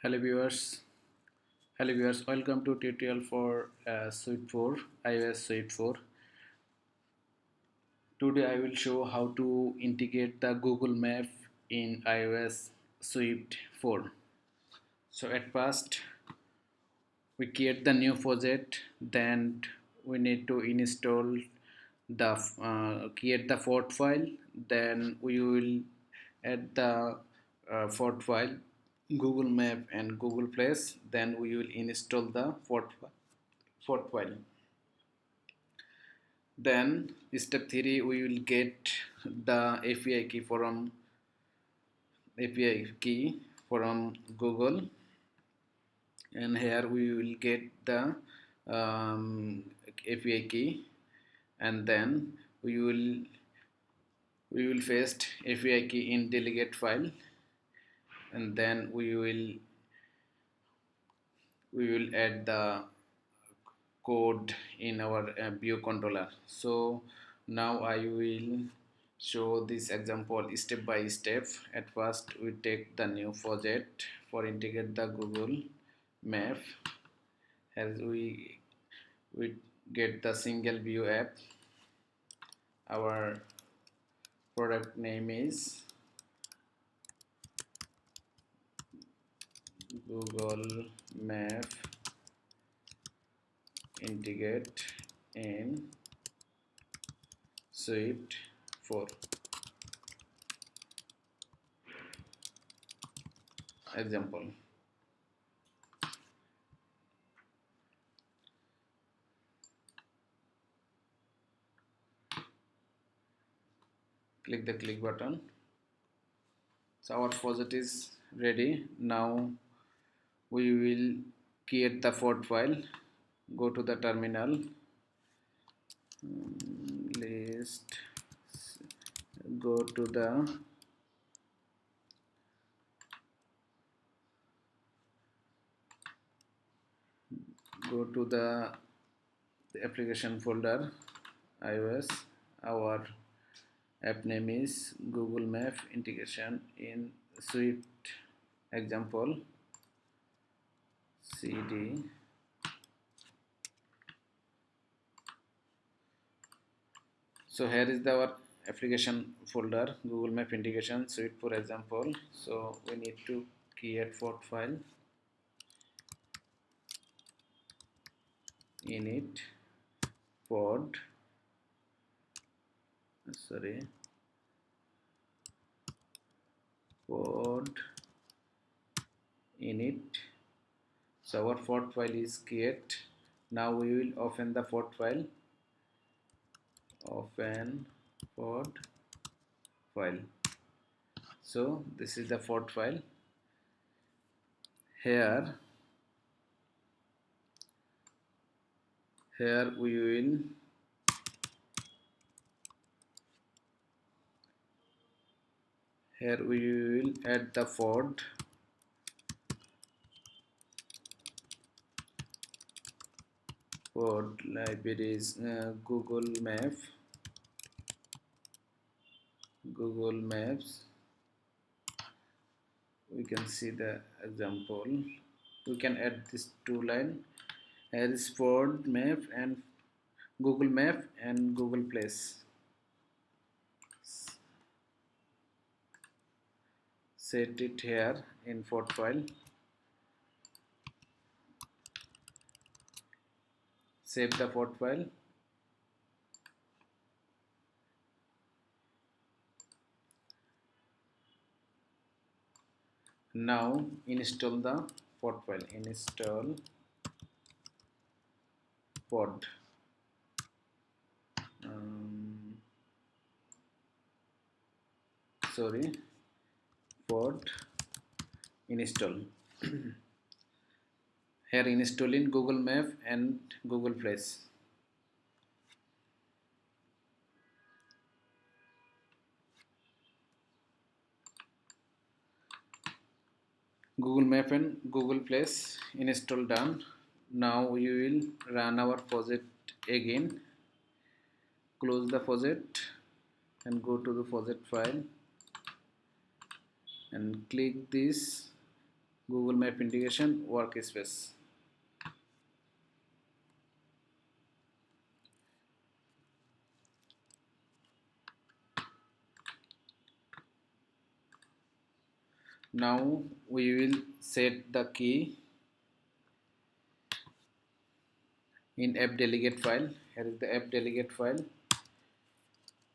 Hello viewers, welcome to tutorial for Suite 4, iOS Suite 4. Today I will show how to integrate the Google Map in iOS Suite 4. So at first we create the new project, then we need to install the create the fort file, then we will add the fort file Google Map and Google Place, then we will install the fort file. Then step 3 we will get the API key from Google, and here we will get the API key, and then we will paste API key in delegate file, and then we will add the code in our view controller. So now I will show this example step by step. At first we take the new project for integrate the Google Map. As we get the single view app. Our product name is Google Map integrate in Suite 4. Example. Click the click button. So our project is ready. Now we will create the fort file. Go to the terminal, list, go to the application folder, iOS. Our app name is Google Map integration in Suite. Example, cd so here is our application folder, Google Map integration Suite, for example. So we need to create fort file, init pod pod init. So our fort file is create. Now we will open the fort file. Open fort file. So this is the fort file. Here we will add the fort libraries, Google Maps. We can see the example. We can add this two line. Here is fort map and Google Map and Google Place. Set it here in fort file. Save the fort file. Now install the fort file. Install pod. Pod install. Here install in Google Map and Google Place. Google Map and Google Place install done. Now we will run our project again. Close the project and go to the project file and click this Google Map integration workspace. Now we will set the key in app delegate file. Here is the app delegate file.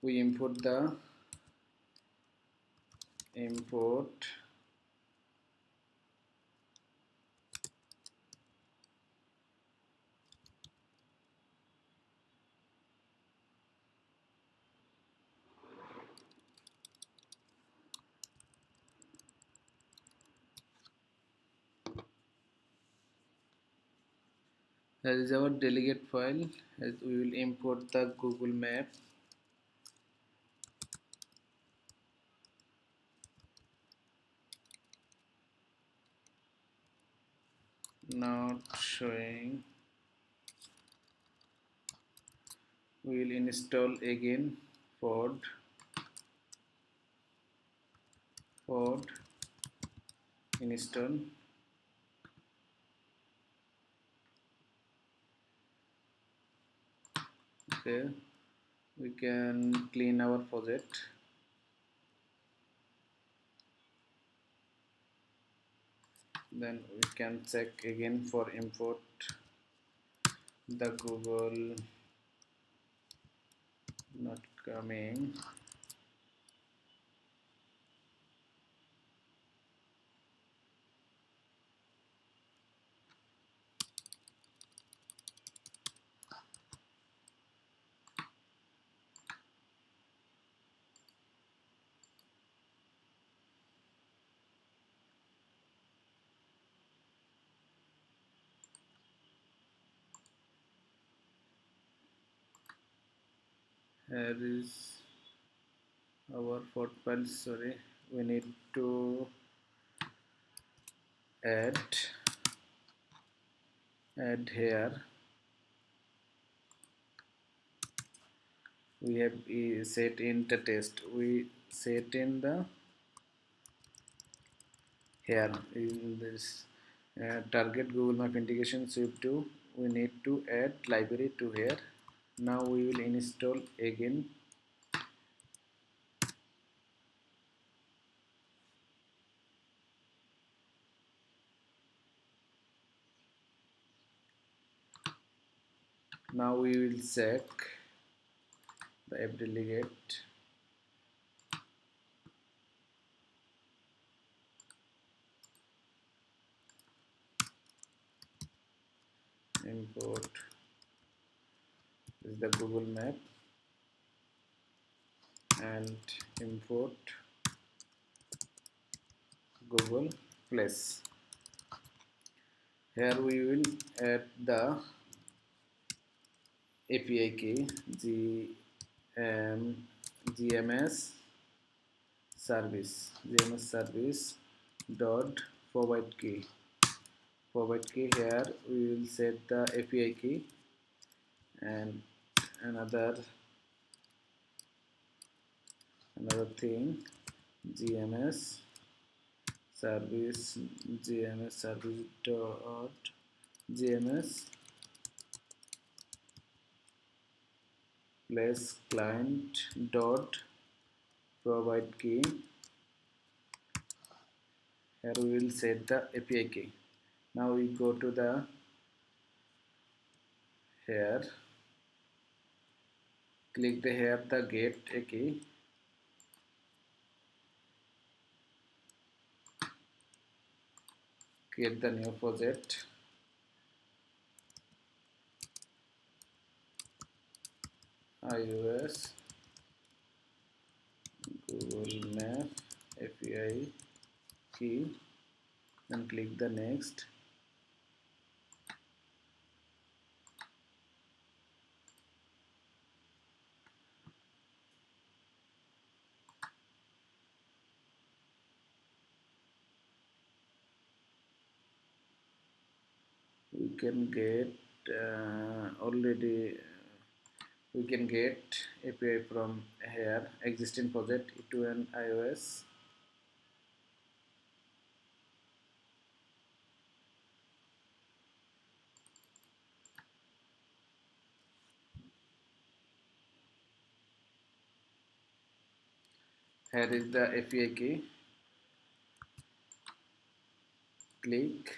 We import the import Here is our delegate file. As we will import the Google Map. Not showing. We will install again Ford install. Okay, we can clean our project. Then we can check again for import the Google. Not coming. Here is our Ford file. Sorry, we need to add here. We have set in the test. We set in the here in this target Google Map integration Swift 2. We need to add library to here. Now we will install again. Now we will check the app delegate. Import is the Google Map and import Google Place. Here we will add the API key GMS service dot provide key. Here we will set the API key and another thing GMS service dot GMS place client dot provide key. Here we will set the API key. Now we go to the here, click the here the get a key. Create the new project. iOS Google Map API key and click the next. We can get already we can get API from here existing project E2N iOS. Here is the API key. Click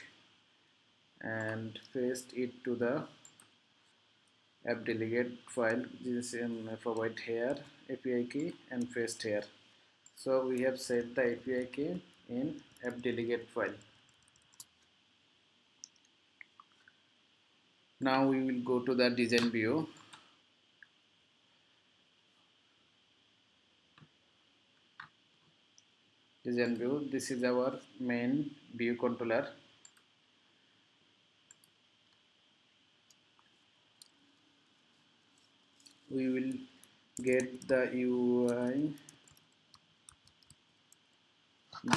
and paste it to the app delegate file. This provide here API key and paste here. So we have set the API key in app delegate file. Now we will go to the design view. Design view. This is our main view controller. We will get the UI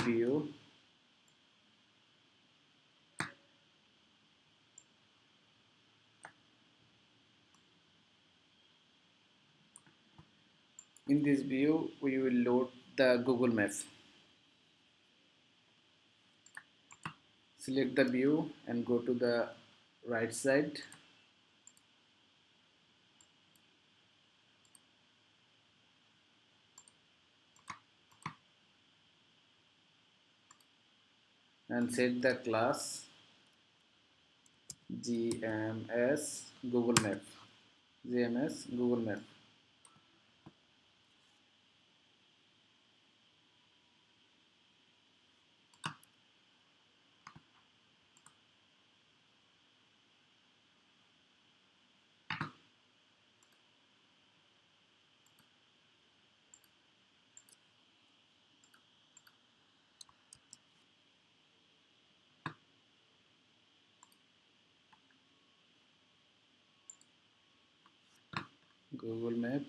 view. In this view, we will load the Google Maps. Select the view and go to the right side. And set the class GMS Google Map. GMS Google Map. Google Map.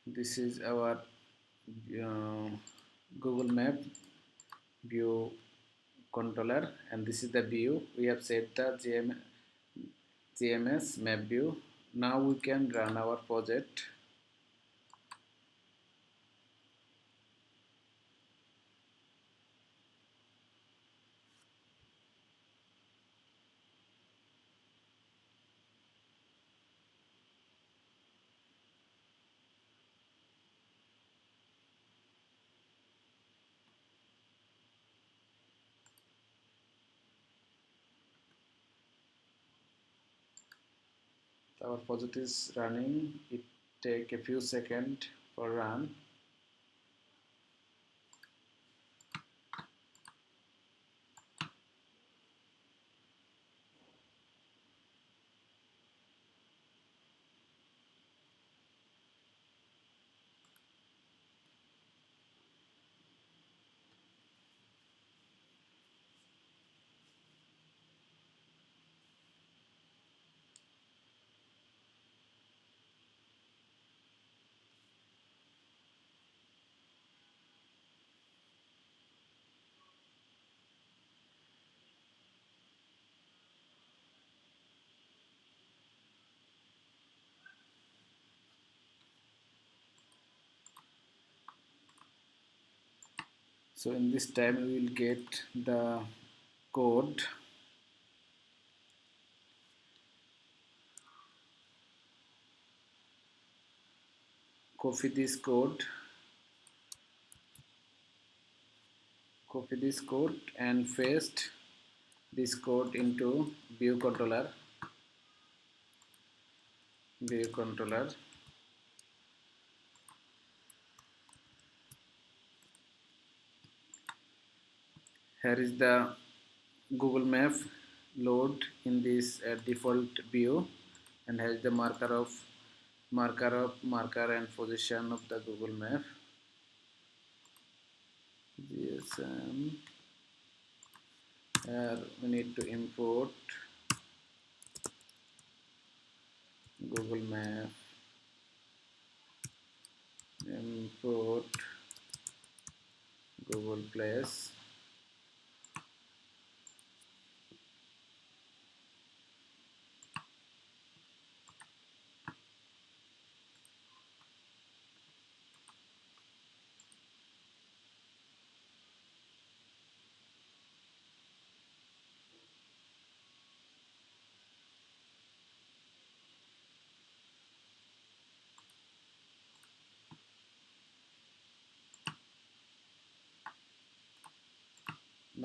This is our Google Map view controller, and this is the view. We have set the GMS map view. Now we can run our project. Our project is running. It take a few seconds for run. So in this time we will get the code. Copy this code. Copy this code and paste this code into view controller. View controller. Here is the Google Map load in this default view, and has the marker and position of the Google Map. GSM. Here we need to import Google Map. Import Google Place.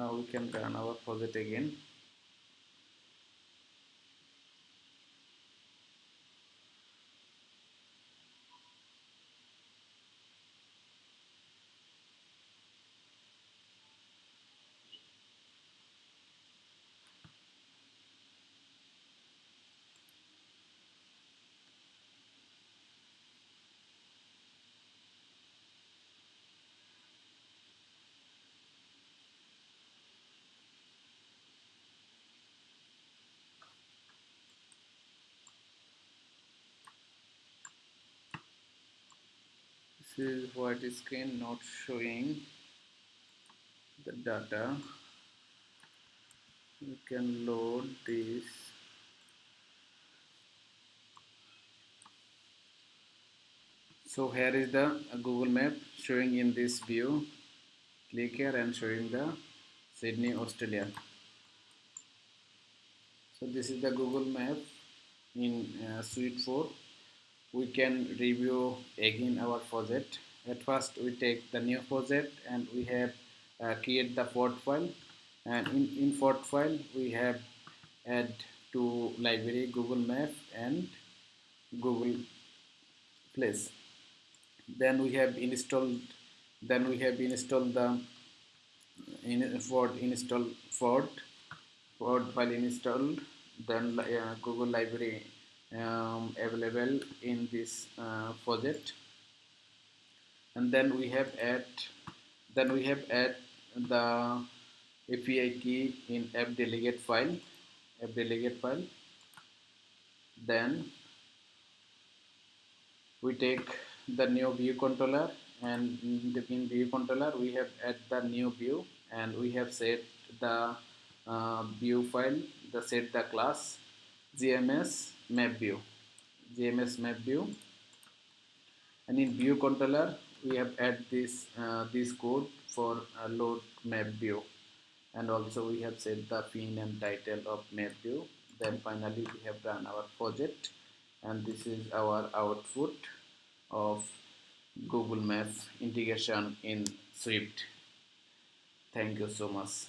Now we can run our project again. This is white screen not showing the data. You can load this. So here is the Google map showing in this view. Click here and showing the Sydney, Australia. So this is the Google map in Suite 4. We can review again our project. At first we take the new project and we have create the port file, and in port file we have add to library Google Map and Google Place. Then we have installed the Ford install Ford file installed. Then Google library available in this project. And then we have add the API key in app delegate file. Then we take the new view controller, and in view controller we have add the new view, and we have set the view file, the set the class gms map view gms map view. And in view controller we have add this code for load map view, and also we have set the pin and title of map view. Then finally we have run our project, and this is our output of Google Maps integration in Swift. Thank you so much.